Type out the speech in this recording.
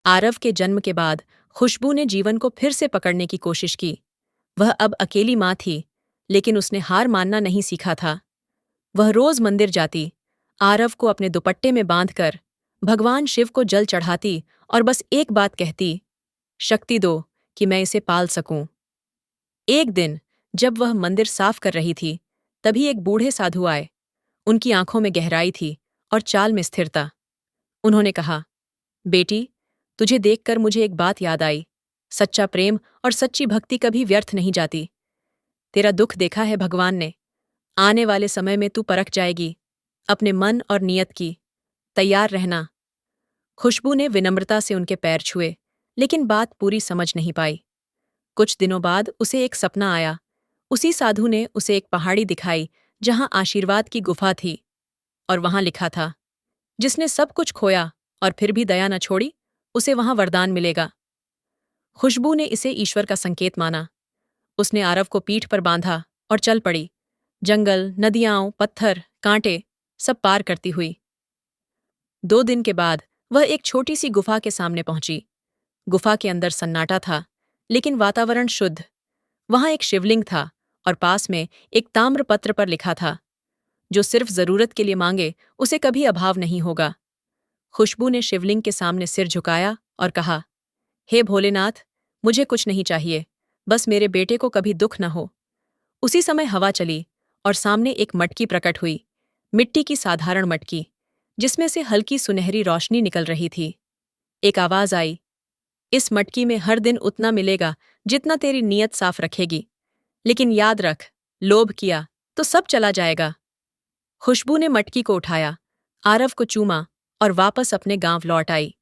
आरव के जन्म के बाद खुशबू ने जीवन को फिर से पकड़ने की कोशिश की। वह अब अकेली माँ थी, लेकिन उसने हार मानना नहीं सीखा था। वह रोज मंदिर जाती, आरव को अपने दुपट्टे में बांधकर भगवान शिव को जल चढ़ाती और बस एक बात कहती, शक्ति दो कि मैं इसे पाल सकूं। एक दिन जब वह मंदिर साफ कर रही थी, तभी एक बूढ़े साधु आए। उनकी आंखों में गहराई थी और चाल में स्थिरता। उन्होंने कहा, बेटी, तुझे देखकर मुझे एक बात याद आई। सच्चा प्रेम और सच्ची भक्ति कभी व्यर्थ नहीं जाती। तेरा दुख देखा है भगवान ने। आने वाले समय में तू परख जाएगी। अपने मन और नियत की तैयार रहना। खुशबू ने विनम्रता से उनके पैर छुए, लेकिन बात पूरी समझ नहीं पाई। कुछ दिनों बाद उसे एक सपना आया। उसी साधु ने उसे एक पहाड़ी दिखाई जहां आशीर्वाद की गुफा थी, और वहां लिखा था, जिसने सब कुछ खोया और फिर भी दया न छोड़ी, उसे वहां वरदान मिलेगा। खुशबू ने इसे ईश्वर का संकेत माना। उसने आरव को पीठ पर बांधा और चल पड़ी, जंगल, नदियां, पत्थर, कांटे, सब पार करती हुई। 2 दिन के बाद वह एक छोटी सी गुफा के सामने पहुंची। गुफा के अंदर सन्नाटा था, लेकिन वातावरण शुद्ध। वहां एक शिवलिंग था और पास में एक ताम्रपत्र पर लिखा था, जो सिर्फ जरूरत के लिए मांगे उसे कभी अभाव नहीं होगा। खुशबू ने शिवलिंग के सामने सिर झुकाया और कहा, हे भोलेनाथ, मुझे कुछ नहीं चाहिए, बस मेरे बेटे को कभी दुख न हो। उसी समय हवा चली और सामने एक मटकी प्रकट हुई, मिट्टी की साधारण मटकी, जिसमें से हल्की सुनहरी रोशनी निकल रही थी। एक आवाज आई, इस मटकी में हर दिन उतना मिलेगा जितना तेरी नीयत साफ रखेगी, लेकिन याद रख, लोभ किया तो सब चला जाएगा। खुशबू ने मटकी को उठाया, आरव को चूमा और वापस अपने गांव लौट आई।